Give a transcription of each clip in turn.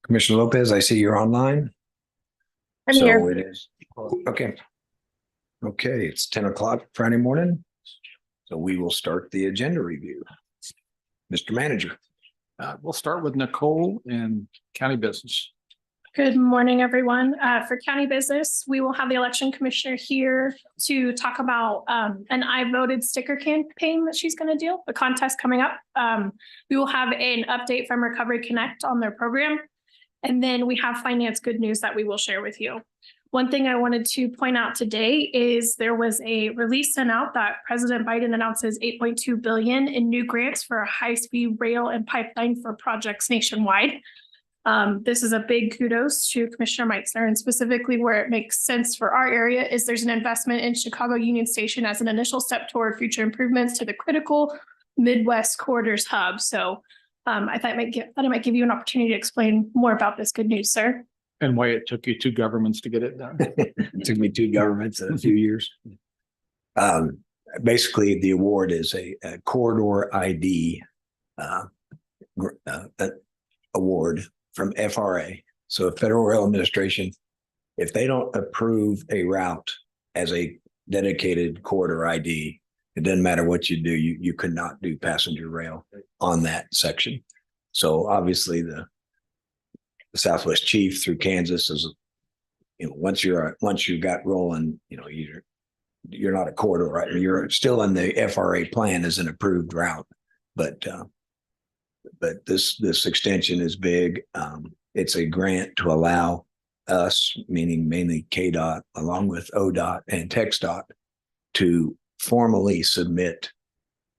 Commissioner Lopez, I see you're online. I'm So here. it is. Okay. Okay, it's 10 o'clock Friday morning. So we will start the agenda review. Mr. Manager. We'll start with Nicole in county business. Good morning, everyone. For county business, we will have the election commissioner here to talk about an I voted sticker campaign that she's going to do, a contest coming up. We will have an update from Recovery Connect on their program. And then we have finance good news that we will share with you. One thing I wanted to point out today is there was a release sent out that President Biden announces $8.2 billion in new grants for a high-speed rail and pipeline for projects nationwide. This is a big kudos to Commissioner Meitzner, and specifically where it makes sense for our area is there's an investment in Chicago Union Station as an initial step toward future improvements to the critical Midwest Corridors hub. So I thought it might give you an opportunity to explain more about this good news, sir. And why it took you two governments to get it done. It took me two governments in a few years. Basically, the award is a corridor ID award from FRA. So Federal Rail Administration, if they don't approve a route as a dedicated corridor ID, it doesn't matter what you do, you could not do passenger rail on that section. So obviously the Southwest Chief through Kansas is, once you got rolling, you're not a corridor, right? You're still in the FRA plan as an approved route, but this extension is big. It's a grant to allow us, meaning mainly KDOT, along with ODOT and TxDOT, to formally submit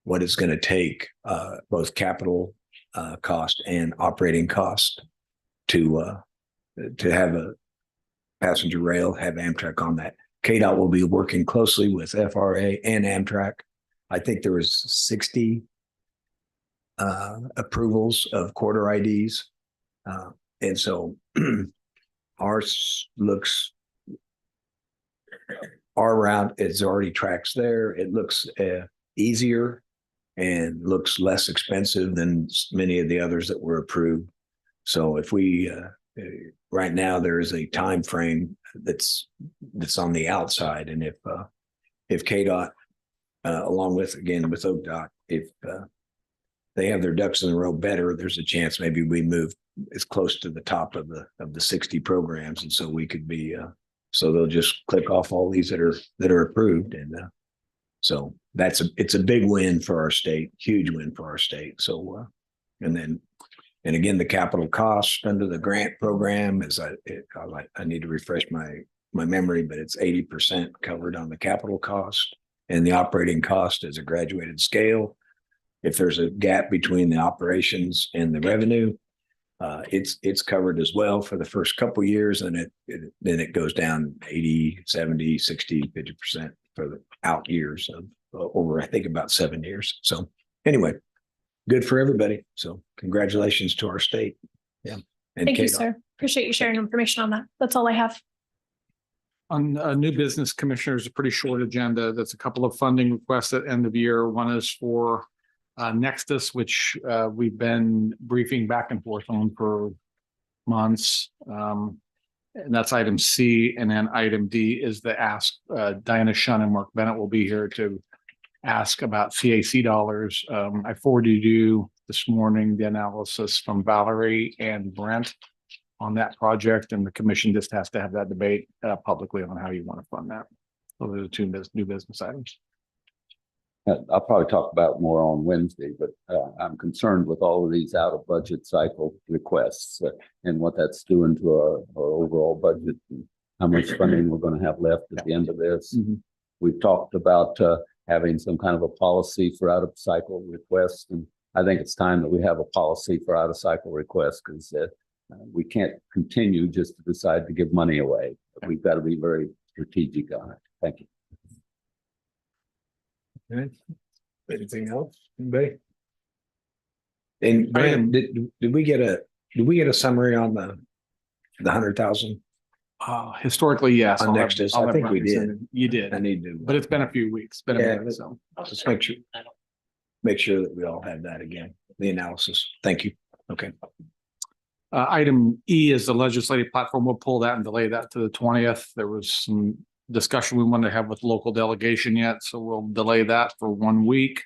what it's going to take, both capital cost and operating cost, to have a passenger rail, have Amtrak on that. KDOT will be working closely with FRA and Amtrak. I think there was 60 approvals of corridor IDs. And so ours looks, our route is already tracks there. It looks easier and looks less expensive than many of the others that were approved. So if we, right now there is a time frame that's on the outside. And if KDOT, along with ODOT, if they have their ducks in a row better, there's a chance maybe we move as close to the top of the 60 programs. And so we could be, so they'll just click off all these that are approved. And so it's a big win for our state, huge win for our state. So, and again, the capital cost under the grant program is, I need to refresh my memory, but it's 80% covered on the capital cost, and the operating cost is a graduated scale. If there's a gap between the operations and the revenue, it's covered as well for the first couple of years, and then it goes down 80, 70, 60, 50% for the out years of over, I think, about 7 years. So anyway, good for everybody. So congratulations to our state. Yeah. And Thank you, sir. Appreciate you sharing information on that. That's all I have. On new business, commissioners, a pretty short agenda. That's a couple of funding requests at end of year. One is for Nexus, which we've been briefing back and forth on for months. And that's item C. And then item D is the ask. Diana Shun and Mark Bennett will be here to ask about CAC dollars. I forwarded you this morning the analysis from Valerie and Brent on that project, and the commission just has to have that debate publicly on how you want to fund that. Those are the two new business items. I'll probably talk about more on Wednesday, but I'm concerned with all of these out of budget cycle requests and what that's doing to our overall budget and how much funding we're going to have left at the end of this. Mm-hmm. We've talked about having some kind of a policy for out of cycle requests. And I think it's time that we have a policy for out of cycle requests, because we can't continue just to decide to give money away. We've got to be very strategic on it. Thank you. Okay. Anything else? Anybody? And Brandon, did we get a summary on the 100,000? Historically, yes. On Nexus, I think we did. You did. I need to, but it's been a few weeks. Been a minute, so just make sure that we all have that again. The analysis. Thank you. Okay. Item E is the legislative platform. We'll pull that and delay that to the 20th. There was some discussion we wanted to have with local delegation yet, so we'll delay that for 1 week.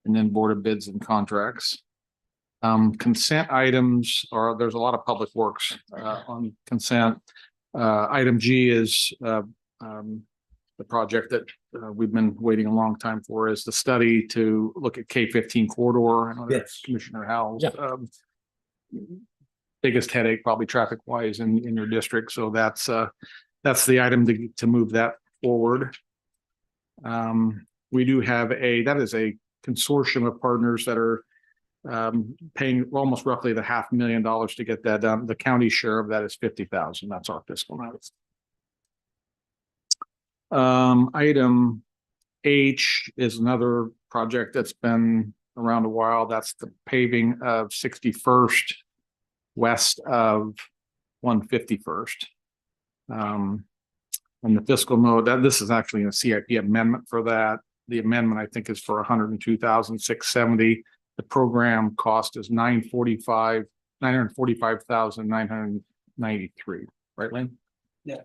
And then Board of Bids and Contracts. Consent items are, there's a lot of public works on consent. Item G is the project that we've been waiting a long time for, is the study to look at K-15 corridor. I know that's Commissioner Howell's biggest headache, probably traffic wise in your district. So that's the item to move that forward. We do have that is a consortium of partners that are paying almost roughly the $500,000 to get that done. The county share of that is $50,000. That's our fiscal notice. Item H is another project that's been around a while. That's the paving of 61st west of 151st. And the fiscal note, this is actually a CIP amendment for that. The amendment, I think, is for $102,670. The program cost is $945,993. Right, Lynn? Yeah.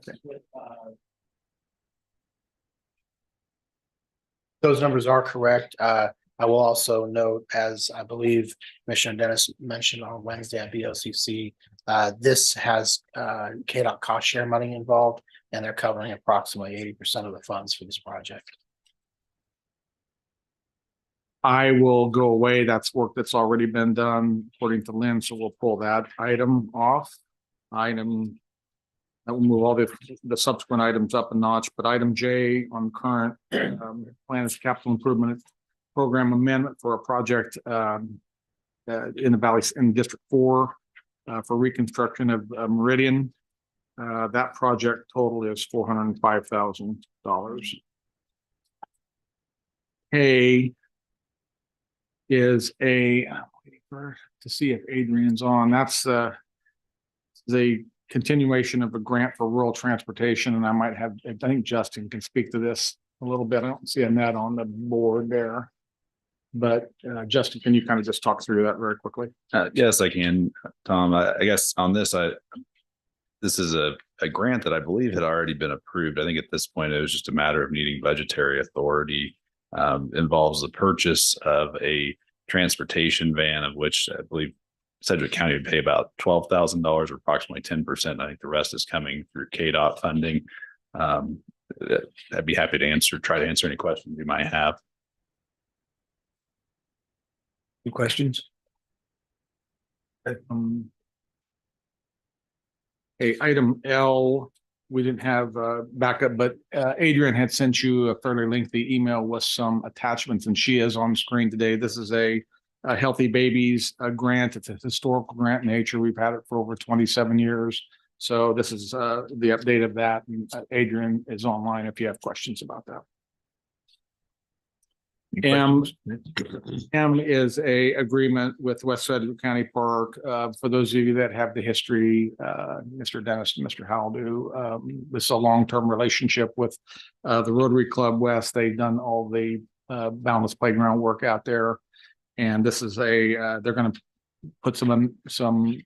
Those numbers are correct. I will also note, as I believe Commissioner Dennis mentioned on Wednesday at BOCC, this has KDOT cost share money involved, and they're covering approximately 80% of the funds for this project. I will go away. That's work that's already been done according to Lynn, so we'll pull that item off. That will move all the subsequent items up a notch, but item J on current plan is capital improvement program amendment for a project in the Valley in District 4 for reconstruction of Meridian. That project total is $405,000. A is to see if Adrian's on. That's the continuation of a grant for rural transportation, and I think Justin can speak to this a little bit. I don't see Annette on the board there, but Justin, can you kind of just talk through that very quickly? Yes, I can, Tom. I guess on this, this is a grant that I believe had already been approved. I think at this point, it was just a matter of needing budgetary authority. Involves the purchase of a transportation van, of which I believe Sedgwick County would pay about $12,000, or approximately 10%. I think the rest is coming through KDOT funding. I'd be happy to try to answer any questions you might have. Any questions? Item L, we didn't have backup, but Adrian had sent you a fairly lengthy email with some attachments, and she is on the screen today. This is a Healthy Babies grant. It's a historical grant in nature. We've had it for over 27 years. So this is the update of that. And Adrian is online if you have questions about that. M is a agreement with West Sedgwick County Park. For those of you that have the history, Mr. Dennis and Mr. Howell do. This is a long-term relationship with the Rotary Club West. They've done all the boundless playground work out there, and this is they're going to put some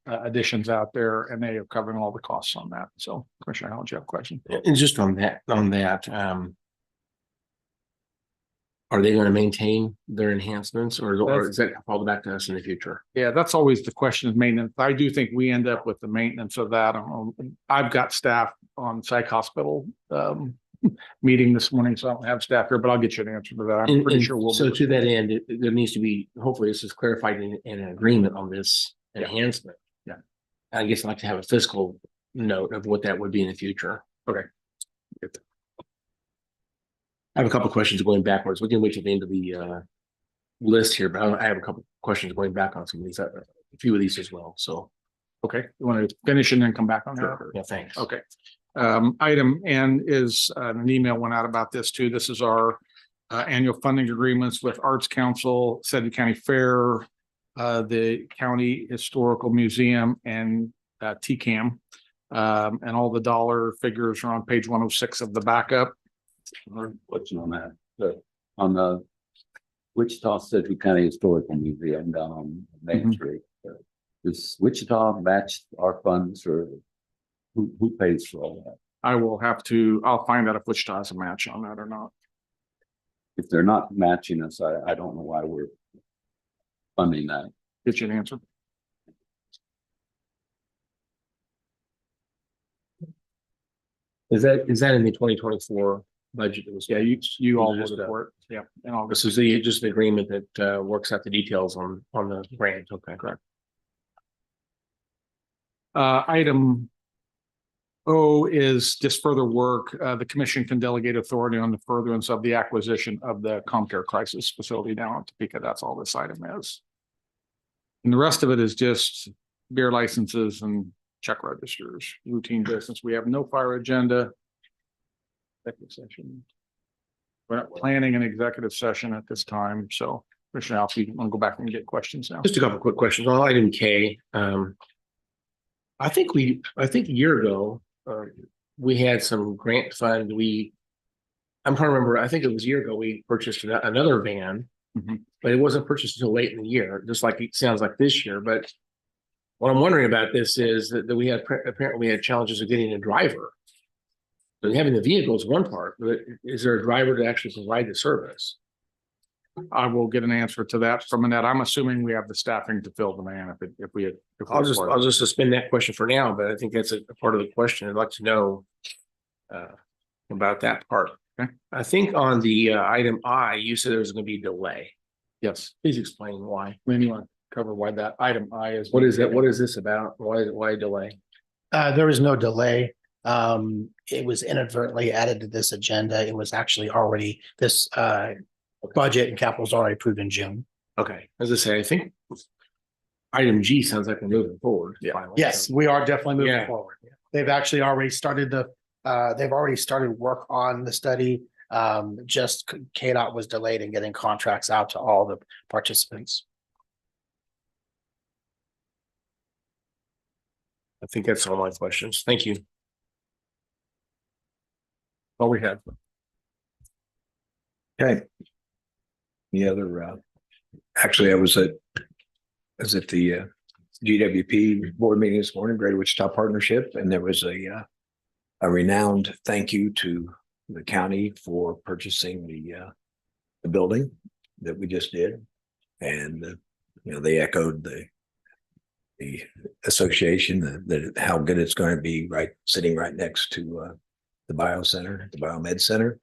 additions out there, and they are covering all the costs on that. So, Commissioner Howell, do you have a question? And just on that, are they going to maintain their enhancements, or is that fall back to us in the future? Yeah, that's always the question of maintenance. I do think we end up with the maintenance of that. I've got staff on psych hospital meeting this morning, so I don't have staff here, but I'll get you an answer to that. I'm pretty sure we'll. So to that end, there needs to be, hopefully this is clarified in an agreement on this enhancement. Yeah. I guess I'd like to have a fiscal note of what that would be in the future. Okay. I have a couple of questions going backwards. We can wait till the end of the list here, but I have a couple of questions going back on some of these, a few of these as well. So, okay, you want to finish and then come back on that? Yeah, thanks. Okay. Item N is an email went out about this too. This is our annual funding agreements with Arts Council, Sedgwick County Fair, the County Historical Museum, and TCAM. And all the dollar figures are on page 106 of the backup. Question on that. On the Wichita Sedgwick County Historical Museum down on Main Street. Does Wichita match our funds or who pays for all that? I'll find out if Wichita has a match on that or not. If they're not matching us, I don't know why we're funding that. Get you an answer. Is that in the 2024 budget that was? Yeah, you all Just, voted for it. Yeah. And August. This is just an agreement that works out the details on the grant. Okay, correct. Item O is just further work. The commission can delegate authority on the furtherance of the acquisition of the ComCare crisis facility down in Topeka. That's all this item is. And the rest of it is just beer licenses and check registers, routine business. We have no fire agenda. Executive session. We're not planning an executive session at this time, so Commissioner Alfie, you want to go back and get questions now? Just a couple of quick questions. On item K, I think a year ago, we had some grant fund. I'm trying to remember, I think it was a year ago, we purchased another van, but it wasn't purchased until late in the year, just like it sounds like this year. But what I'm wondering about this is that we apparently we had challenges of getting a driver. So having the vehicle is one part, but is there a driver to actually provide the service? I will get an answer to that from Annette. I'm assuming we have the staffing to fill the van if we had. I'll just suspend that question for now, but I think that's a part of the question. I'd like to know about that part. Okay. I think on the item I, you said there was going to be a delay. Yes. Please explain why. Lynn, you want to cover why that item I is? What is that? What is this about? Why delay? There was no delay. It was inadvertently added to this agenda. It was actually already this budget and capital was already approved in June. Okay, as I say, I think item G sounds like we're moving forward. Yeah. finally. Yes, we are definitely moving Yeah. forward. They've actually already started they've already started work on the study. Just KDOT was delayed in getting contracts out to all the participants. I think that's all my questions. Thank you. All we had. Okay. The other, actually, I was at the GWP board meeting this morning, Greater Wichita Partnership, and there was a renowned thank you to the county for purchasing the building that we just did. And, they echoed the association that how good it's going to be sitting right next to the biomed center.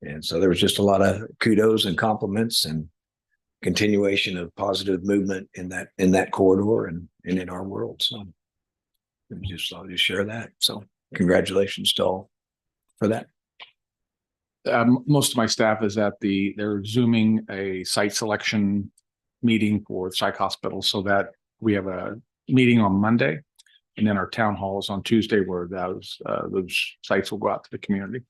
And so there was just a lot of kudos and compliments and continuation of positive movement in that corridor and in our world. So I'll just share that. So congratulations to all for that. Most of my staff is they're Zooming a site selection meeting for Psych Hospital, so that we have a meeting on Monday, and then our town hall is on Tuesday, where those sites will go out to the community.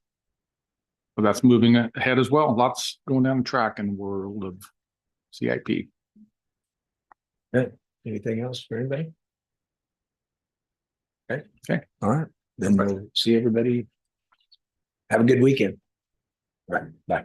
So that's moving ahead as well. Lots going down the track in the world of CIP. Good. Anything else for anybody? Okay. All right. Then we'll see everybody. Have a good weekend. All right. Bye.